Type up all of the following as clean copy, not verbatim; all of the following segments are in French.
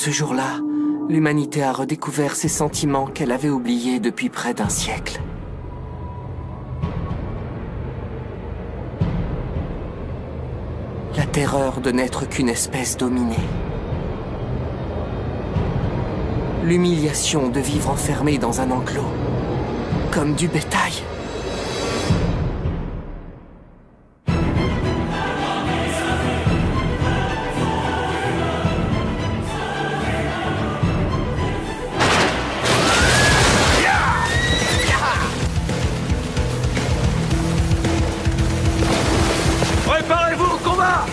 Ce jour-là, l'humanité a redécouvert ses sentiments qu'elle avait oubliés depuis près d'un siècle. La terreur de n'être qu'une espèce dominée. L'humiliation de vivre enfermé dans un enclos, comme du bétail. Préparez-vous au combat!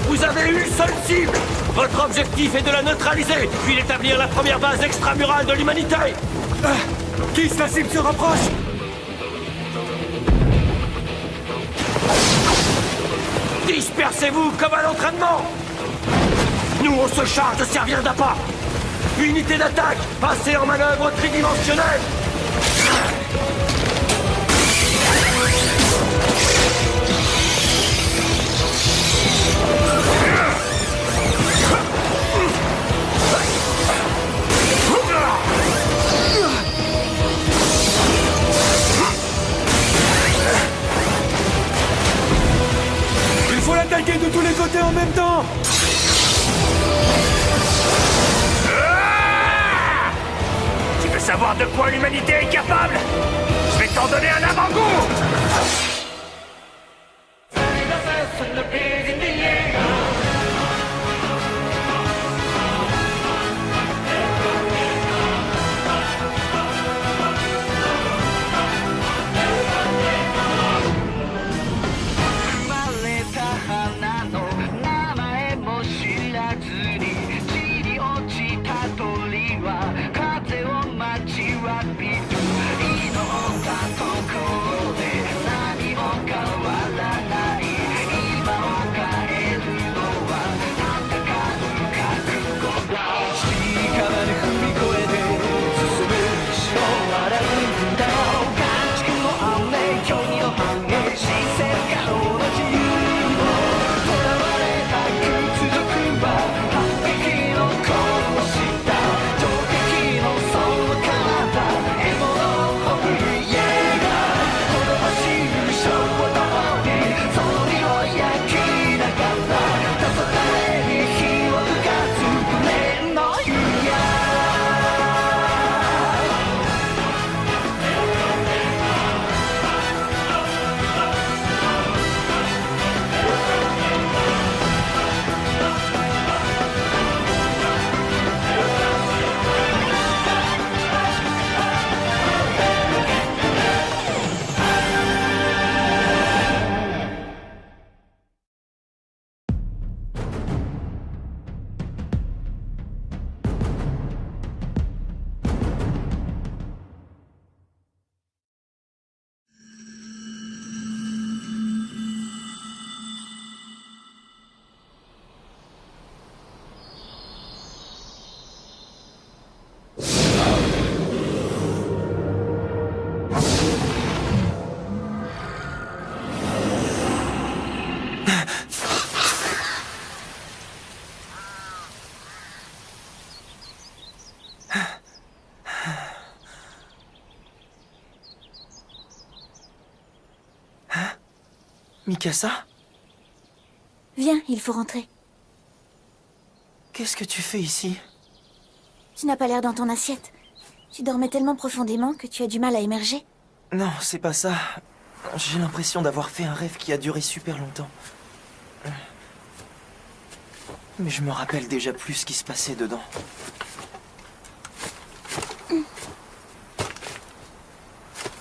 Vous avez une seule cible! Votre objectif est de la neutraliser, puis d'établir la première base extramurale de l'humanité! Kiss, la cible se rapproche! Dispersez-vous comme à l'entraînement! Nous, on se charge de servir d'appât! Unité d'attaque, passez en manœuvre tridimensionnelle! Il faut l'attaquer de tous les côtés en même temps! Tu veux savoir de quoi l'humanité est capable? Je vais t'en donner un avant-goût! Mikasa? Viens, il faut rentrer. Qu'est-ce que tu fais ici? Tu n'as pas l'air dans ton assiette. Tu dormais tellement profondément que tu as du mal à émerger. Non, c'est pas ça. J'ai l'impression d'avoir fait un rêve qui a duré super longtemps. Mais je me rappelle déjà plus ce qui se passait dedans.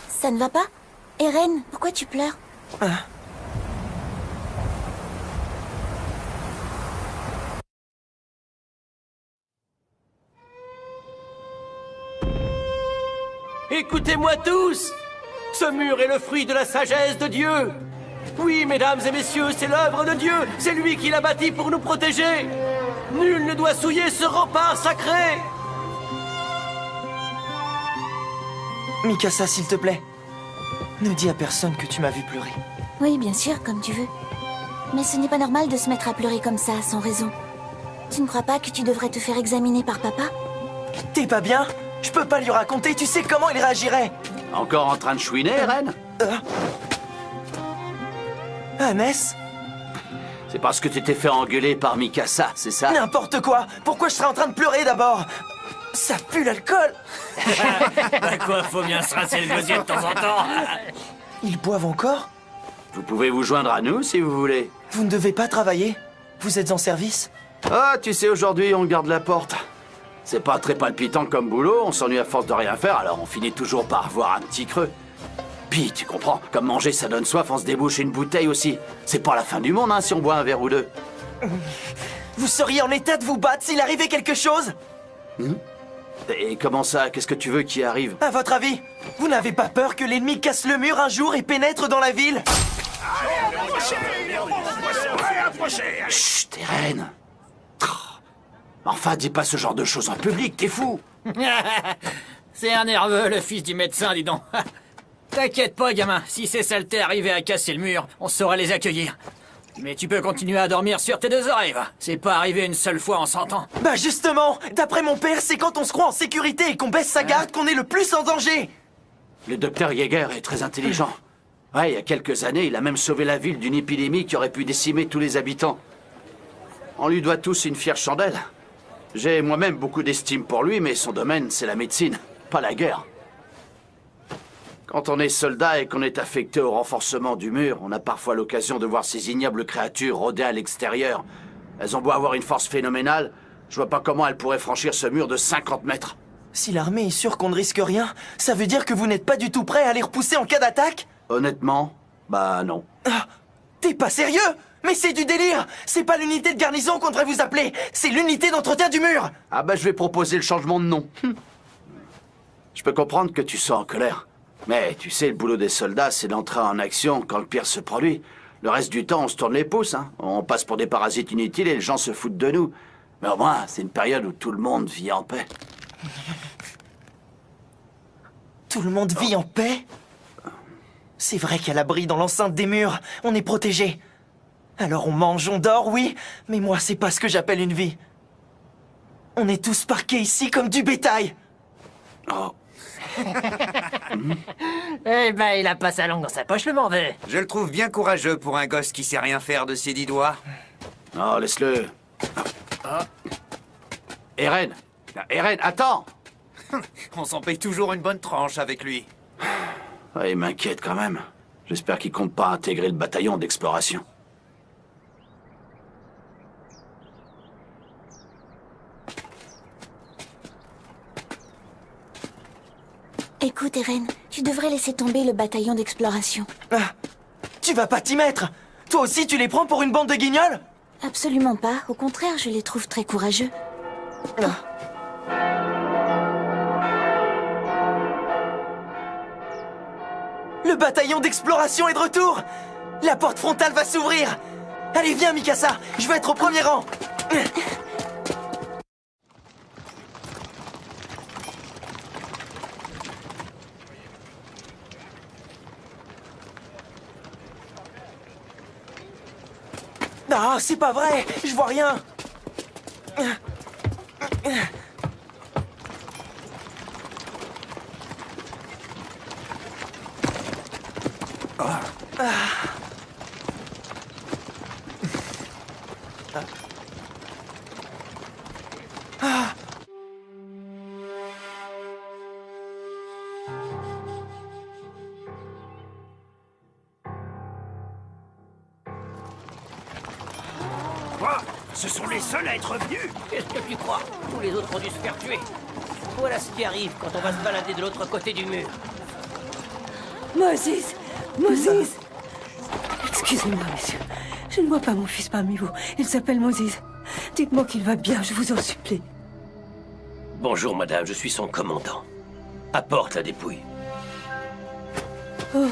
Ça ne va pas? Eren, pourquoi tu pleures? Écoutez-moi tous! Ce mur est le fruit de la sagesse de Dieu! Oui, mesdames et messieurs, c'est l'œuvre de Dieu! C'est lui qui l'a bâti pour nous protéger! Nul ne doit souiller ce rempart sacré! Mikasa, s'il te plaît. Ne dis à personne que tu m'as vu pleurer. Oui, bien sûr, comme tu veux. Mais ce n'est pas normal de se mettre à pleurer comme ça, sans raison. Tu ne crois pas que tu devrais te faire examiner par papa? T'es pas bien? Je peux pas lui raconter, tu sais comment il réagirait. Encore en train de chouiner, Eren? Hannes? C'est parce que tu t'es fait engueuler par Mikasa, c'est ça? N'importe quoi! Pourquoi je serais en train de pleurer d'abord? Ça pue l'alcool! Bah quoi, faut bien se rincer le gosier de temps en temps. Ils boivent encore? Vous pouvez vous joindre à nous si vous voulez. Vous ne devez pas travailler? Vous êtes en service? Ah, tu sais, aujourd'hui, on garde la porte. C'est pas très palpitant comme boulot, on s'ennuie à force de rien faire, alors on finit toujours par avoir un petit creux. Puis, tu comprends, comme manger ça donne soif, on se débouche une bouteille aussi. C'est pas la fin du monde, hein, si on boit un verre ou deux. Vous seriez en état de vous battre s'il arrivait quelque chose? Et comment ça? Qu'est-ce que tu veux qui arrive? À votre avis, vous n'avez pas peur que l'ennemi casse le mur un jour et pénètre dans la ville? Chut, Eren. Enfin, dis pas ce genre de choses en public, t'es fou. C'est un nerveux, le fils du médecin, dis donc. T'inquiète pas, gamin. Si ces saletés arrivaient à casser le mur, on saurait les accueillir. Mais tu peux continuer à dormir sur tes deux oreilles, va. C'est pas arrivé une seule fois en 100 ans. Bah justement, d'après mon père, c'est quand on se croit en sécurité et qu'on baisse sa garde qu'on est le plus en danger. Le docteur Yeager est très intelligent. Ouais, il y a quelques années, il a même sauvé la ville d'une épidémie qui aurait pu décimer tous les habitants. On lui doit tous une fière chandelle. J'ai moi-même beaucoup d'estime pour lui, mais son domaine, c'est la médecine, pas la guerre. Quand on est soldat et qu'on est affecté au renforcement du mur, on a parfois l'occasion de voir ces ignobles créatures rôder à l'extérieur. Elles ont beau avoir une force phénoménale, je vois pas comment elles pourraient franchir ce mur de 50 mètres. Si l'armée est sûre qu'on ne risque rien, ça veut dire que vous n'êtes pas du tout prêt à les repousser en cas d'attaque? Honnêtement, bah non. Ah, t'es pas sérieux? Mais c'est du délire! C'est pas l'unité de garnison qu'on devrait vous appeler, c'est l'unité d'entretien du mur! Ah bah je vais proposer le changement de nom. Je peux comprendre que tu sois en colère. Mais tu sais, le boulot des soldats, c'est d'entrer en action quand le pire se produit. Le reste du temps, on se tourne les pouces, hein. On passe pour des parasites inutiles et les gens se foutent de nous. Mais au moins, c'est une période où tout le monde vit en paix. Tout le monde vit en paix? C'est vrai qu'à l'abri dans l'enceinte des murs, on est protégé. Alors on mange, on dort, oui, mais moi c'est pas ce que j'appelle une vie. On est tous parqués ici comme du bétail. Oh. Eh ben, il a pas sa langue dans sa poche, le morveux. Je le trouve bien courageux pour un gosse qui sait rien faire de ses 10 doigts. Oh, laisse-le. Eren! Eren, attends! On s'en paye toujours une bonne tranche avec lui. Il m'inquiète quand même. J'espère qu'il compte pas intégrer le bataillon d'exploration. Écoute, Eren, tu devrais laisser tomber le bataillon d'exploration. Ah, tu vas pas t'y mettre! Toi aussi tu les prends pour une bande de guignols? Absolument pas. Au contraire, je les trouve très courageux. Le bataillon d'exploration est de retour! La porte frontale va s'ouvrir! Allez, viens, Mikasa! Je veux être au premier rang! Ah, c'est pas vrai! Je vois rien! Quoi? Ce sont les seuls à être venus? Qu'est-ce que tu crois? Tous les autres ont dû se faire tuer. Voilà ce qui arrive quand on va se balader de l'autre côté du mur. Moses! Moses! Excusez-moi, monsieur. Je ne vois pas mon fils parmi vous. Il s'appelle Moses. Dites-moi qu'il va bien, je vous en supplie. Bonjour, madame, je suis son commandant. Apporte la dépouille. Oh.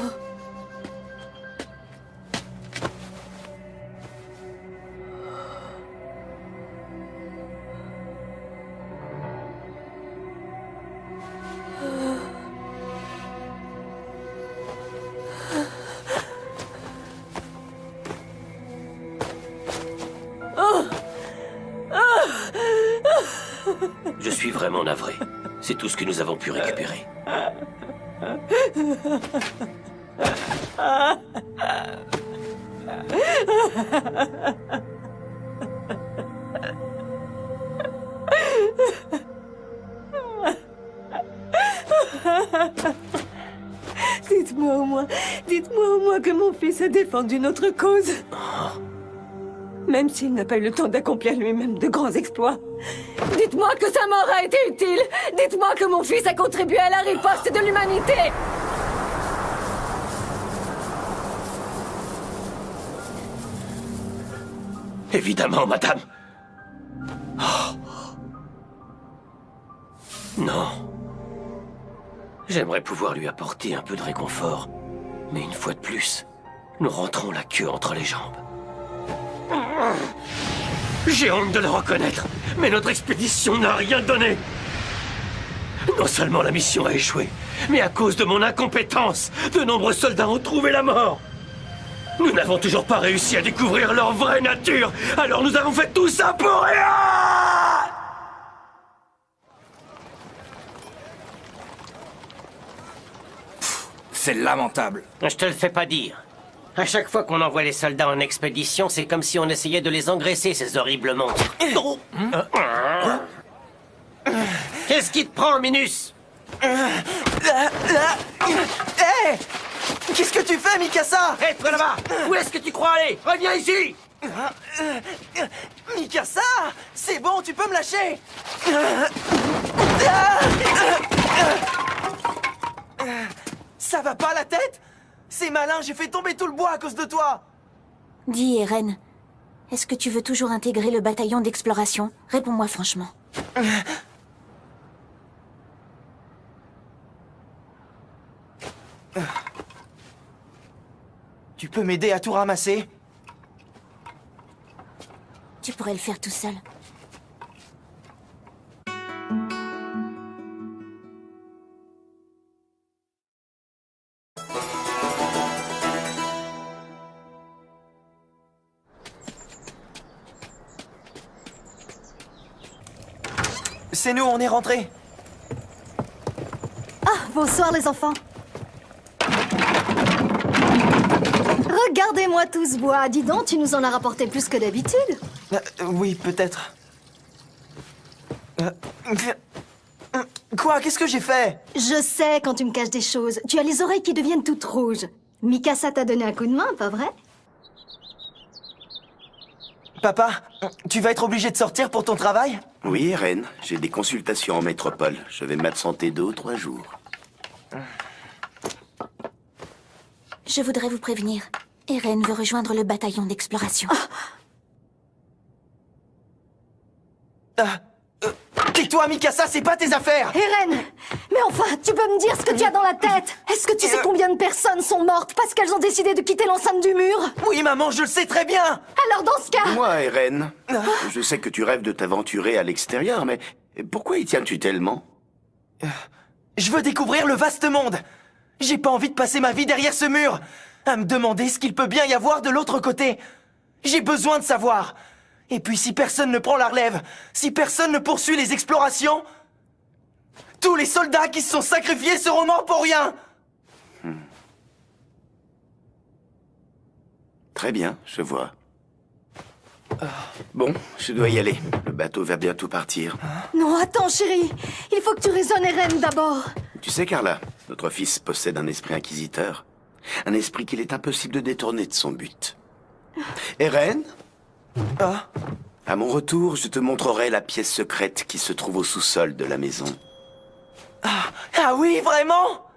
vraiment navré. C'est tout ce que nous avons pu récupérer. Dites-moi au moins que mon fils a défendu notre cause. Même s'il n'a pas eu le temps d'accomplir lui-même de grands exploits. Dites-moi que sa mort a été utile. Dites-moi que mon fils a contribué à la riposte de l'humanité. Évidemment, madame. Oh. Non. J'aimerais pouvoir lui apporter un peu de réconfort. Mais une fois de plus, nous rentrons la queue entre les jambes. J'ai honte de le reconnaître, mais notre expédition n'a rien donné. Non seulement la mission a échoué, mais à cause de mon incompétence, de nombreux soldats ont trouvé la mort. Nous n'avons toujours pas réussi à découvrir leur vraie nature, alors nous avons fait tout ça pour rien! C'est lamentable. Je te le fais pas dire. À chaque fois qu'on envoie les soldats en expédition, c'est comme si on essayait de les engraisser, ces horribles monstres. Qu'est-ce qui te prend, Minus? Hé! Qu'est-ce que tu fais, Mikasa? Hé, toi là-bas! Où est-ce que tu crois aller? Reviens ici! Mikasa! C'est bon, tu peux me lâcher! Ça va pas la tête? C'est malin, j'ai fait tomber tout le bois à cause de toi! Dis, Eren, est-ce que tu veux toujours intégrer le bataillon d'exploration? Réponds-moi franchement. Tu peux m'aider à tout ramasser? Tu pourrais le faire tout seul. C'est nous, on est rentrés. Ah, bonsoir les enfants. Regardez-moi tout ce bois. Dis donc, tu nous en as rapporté plus que d'habitude. Oui, peut-être. Quoi? Qu'est-ce que j'ai fait? Je sais quand tu me caches des choses. Tu as les oreilles qui deviennent toutes rouges. Mikasa t'a donné un coup de main, pas vrai? Papa, tu vas être obligé de sortir pour ton travail? Oui, Eren, j'ai des consultations en métropole. Je vais m'absenter 2 ou 3 jours. Je voudrais vous prévenir. Eren veut rejoindre le bataillon d'exploration. Tais-toi, Mikasa, c'est pas tes affaires! Eren! Mais enfin, tu peux me dire ce que tu as dans la tête? Est-ce que tu sais combien de personnes sont mortes parce qu'elles ont décidé de quitter l'enceinte du mur? Oui, maman, je le sais très bien! Alors dans ce cas... Moi, Eren, je sais que tu rêves de t'aventurer à l'extérieur, mais pourquoi y tiens-tu tellement? Je veux découvrir le vaste monde! J'ai pas envie de passer ma vie derrière ce mur, à me demander ce qu'il peut bien y avoir de l'autre côté. J'ai besoin de savoir. Et puis si personne ne prend la relève, si personne ne poursuit les explorations, tous les soldats qui se sont sacrifiés seront morts pour rien. Très bien, je vois. Bon, je dois y aller. Le bateau va bientôt partir. Non, attends, chérie. Il faut que tu raisonnes Eren d'abord. Tu sais, Carla, notre fils possède un esprit inquisiteur. Un esprit qu'il est impossible de détourner de son but. Eren? À mon retour, je te montrerai la pièce secrète qui se trouve au sous-sol de la maison. Ah oui, vraiment?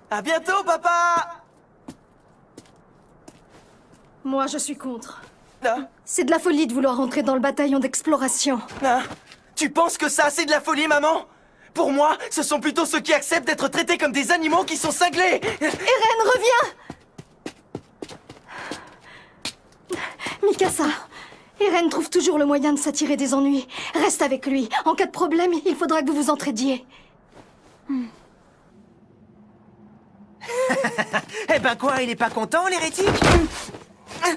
À bientôt, papa! Moi, je suis contre. C'est de la folie de vouloir entrer dans le bataillon d'exploration. Tu penses que ça, c'est de la folie, maman? Pour moi, ce sont plutôt ceux qui acceptent d'être traités comme des animaux qui sont cinglés! Eren, reviens! Mikasa, Eren trouve toujours le moyen de s'attirer des ennuis. Reste avec lui. En cas de problème, il faudra que vous vous entraidiez. Eh ben quoi, il est pas content, l'hérétique?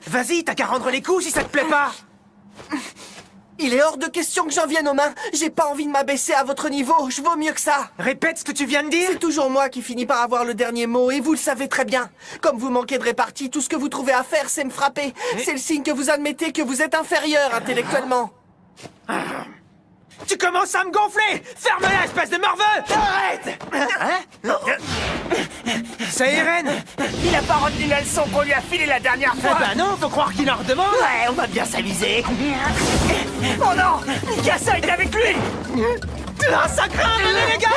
Vas-y, t'as qu'à rendre les coups si ça te plaît pas. Il est hors de question que j'en vienne aux mains. J'ai pas envie de m'abaisser à votre niveau. Je vaux mieux que ça. Répète ce que tu viens de dire. C'est toujours moi qui finis par avoir le dernier mot, et vous le savez très bien. Comme vous manquez de répartie, tout ce que vous trouvez à faire, c'est me frapper. C'est le signe que vous admettez que vous êtes inférieur intellectuellement. Tu commences à me gonfler. Ferme-la, espèce de morveux. Arrête! C'est Eren. Il a pas retenu la leçon qu'on lui a filée la dernière Eh fois. ben non, faut croire qu'il en redemande. Ouais, on va bien s'amuser. Oh non! Mikasa est avec lui! Ah, ça craint! Les gars!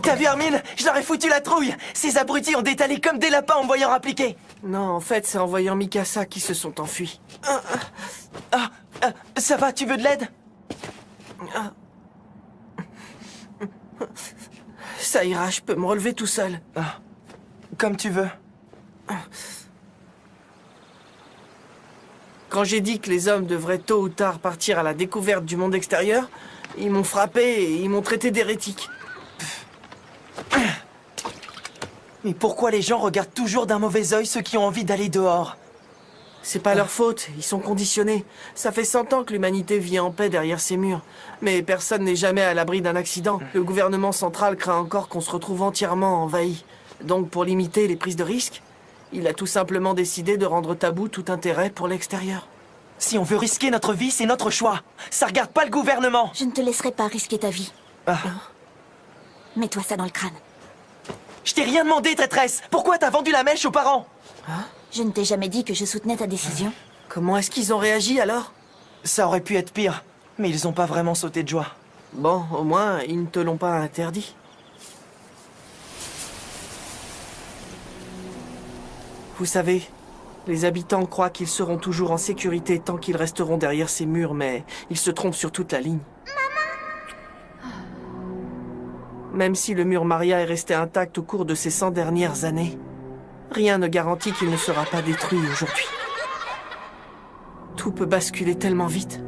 T'as vu, Armin? Je leur ai foutu la trouille! Ces abrutis ont détalé comme des lapins en me voyant appliquer! Non, en fait, c'est en voyant Mikasa qu'ils se sont enfuis. Ça va, tu veux de l'aide? Ça ira, je peux me relever tout seul. Comme tu veux. Quand j'ai dit que les hommes devraient tôt ou tard partir à la découverte du monde extérieur, ils m'ont frappé et ils m'ont traité d'hérétique. Mais pourquoi les gens regardent toujours d'un mauvais œil ceux qui ont envie d'aller dehors? C'est pas leur faute, ils sont conditionnés. Ça fait 100 ans que l'humanité vit en paix derrière ces murs. Mais personne n'est jamais à l'abri d'un accident. Le gouvernement central craint encore qu'on se retrouve entièrement envahi. Donc pour limiter les prises de risques, il a tout simplement décidé de rendre tabou tout intérêt pour l'extérieur. Si on veut risquer notre vie, c'est notre choix. Ça regarde pas le gouvernement. Je ne te laisserai pas risquer ta vie. Mets-toi ça dans le crâne. Je t'ai rien demandé, traîtresse. Pourquoi t'as vendu la mèche aux parents? Je ne t'ai jamais dit que je soutenais ta décision. Comment est-ce qu'ils ont réagi alors? Ça aurait pu être pire, mais ils ont pas vraiment sauté de joie. Bon, au moins, ils ne te l'ont pas interdit. Vous savez, les habitants croient qu'ils seront toujours en sécurité tant qu'ils resteront derrière ces murs, mais ils se trompent sur toute la ligne. Même si le mur Maria est resté intact au cours de ces 100 dernières années, rien ne garantit qu'il ne sera pas détruit aujourd'hui. Tout peut basculer tellement vite.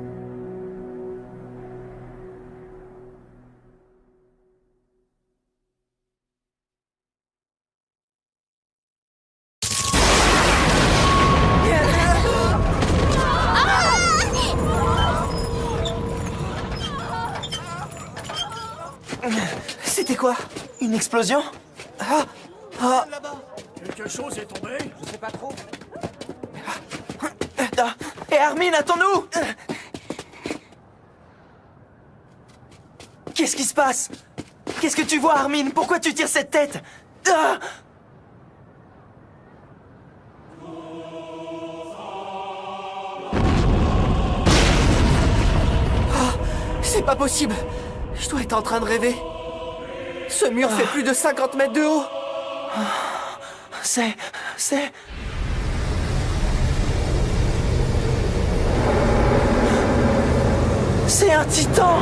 C'était quoi? Une explosion? Quelque chose est tombé? Je sais pas trop. Hé Armin, attends-nous! Qu'est-ce qui se passe? Qu'est-ce que tu vois, Armin? Pourquoi tu tires cette tête? C'est pas possible! Je dois être en train de rêver. Ce mur fait plus de 50 mètres de haut. C'est un titan!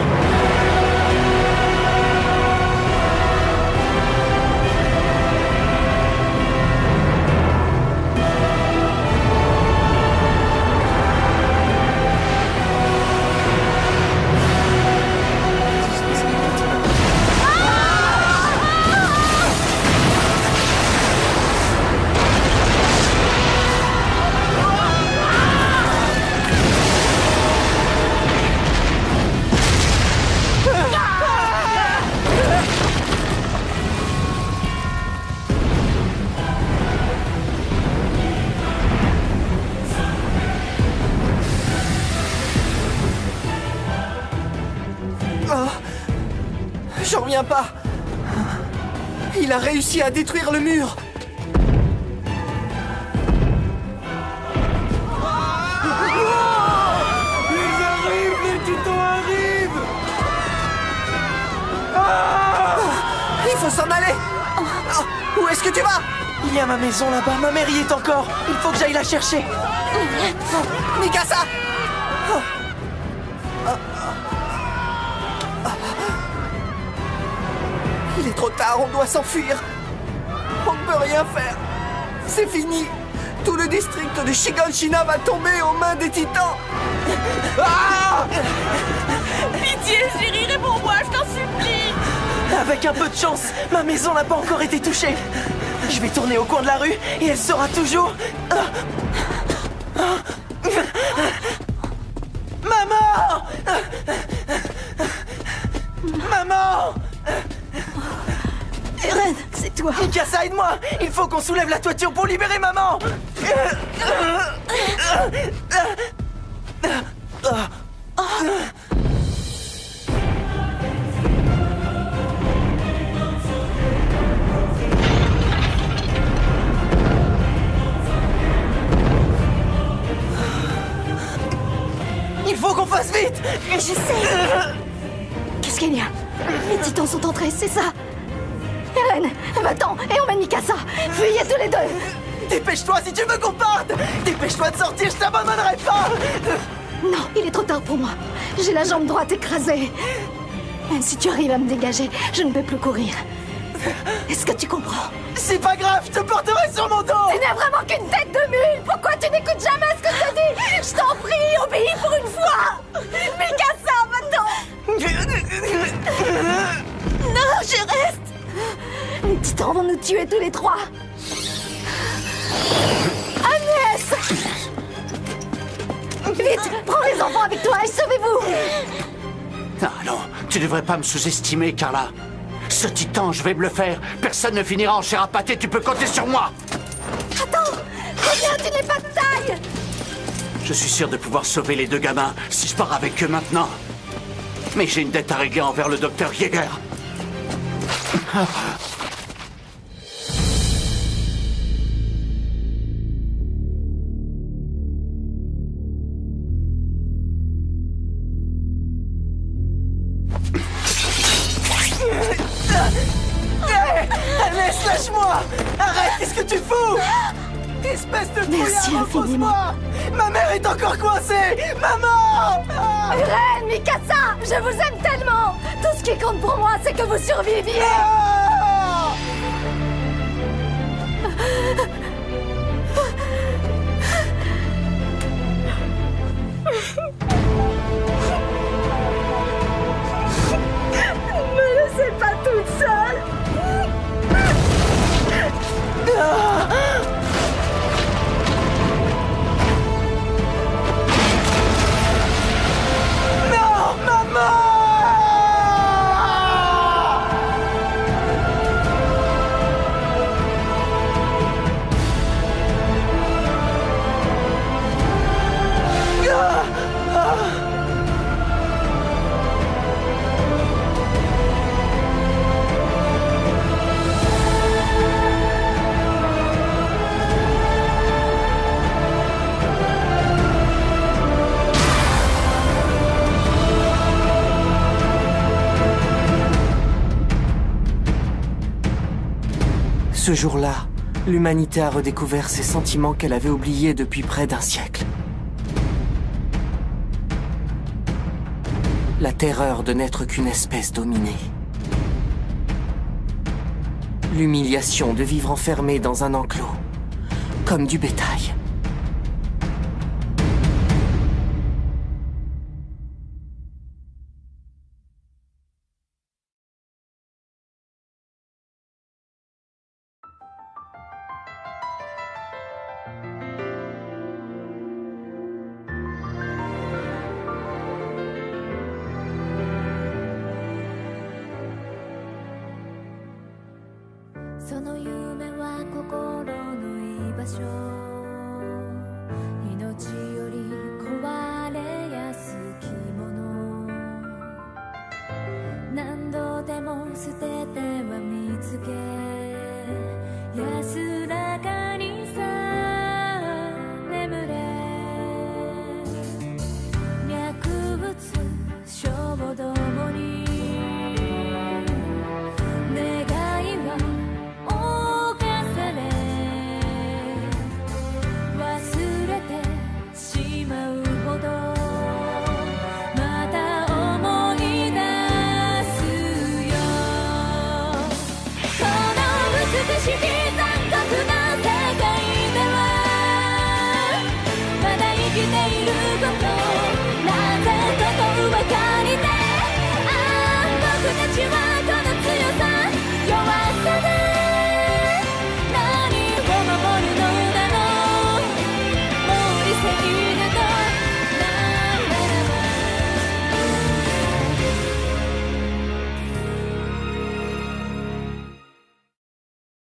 J'en reviens pas. Il a réussi à détruire le mur. Ils arrivent, les titans arrivent! Il faut s'en aller. Où est-ce que tu vas? Il y a ma maison là-bas, ma mère y est encore. Il faut que j'aille la chercher. Mikasa! Il est trop tard, on doit s'enfuir. On ne peut rien faire. C'est fini. Tout le district de Shiganshina va tomber aux mains des titans. Pitié, chérie, réponds-moi, je t'en supplie. Avec un peu de chance, ma maison n'a pas encore été touchée. Je vais tourner au coin de la rue et elle sera toujours... toi. Mikasa, aide-moi! Il faut qu'on soulève la toiture pour libérer maman! Il faut qu'on fasse vite! Je sais. Qu'est-ce qu'il y a? Les titans sont entrés, c'est ça? Eren, va-t'en et emmène Mikasa. Fuyez tous les deux. Dépêche-toi si tu veux qu'on parte! Dépêche-toi de sortir, je t'abandonnerai pas! Non, il est trop tard pour moi. J'ai la jambe droite écrasée. Même si tu arrives à me dégager, je ne peux plus courir. Est-ce que tu comprends? C'est pas grave, je te porterai sur mon dos! Tu n'as vraiment qu'une tête de mule. Pourquoi tu n'écoutes jamais ce que je te dis? Je t'en prie, obéis pour une fois. Mikasa, va-t'en. Non, je reste. Les titans vont nous tuer tous les trois. Agnès! Vite, prends les enfants avec toi et sauvez-vous! Ah non, tu devrais pas me sous-estimer, Carla. Ce titan, je vais me le faire. Personne ne finira en chair à pâté, tu peux compter sur moi. Attends! Reviens, tu n'es pas de taille! Je suis sûr de pouvoir sauver les deux gamins si je pars avec eux maintenant. Mais j'ai une dette à régler envers le docteur Yeager. Agnès, lâche-moi! Arrête, qu'est-ce que tu fous? Espèce de Merci fouillard, infiniment. repose-moi! Ma mère est encore coincée! Maman! Eren, Mikasa, je vous aime tellement! Tout ce qui compte pour moi, c'est que vous surviviez! Ah! Ne me laissez pas toute seule! Non, maman! Ce jour-là, l'humanité a redécouvert ses sentiments qu'elle avait oubliés depuis près d'un siècle. La terreur de n'être qu'une espèce dominée. L'humiliation de vivre enfermé dans un enclos, comme du bétail. Thank you.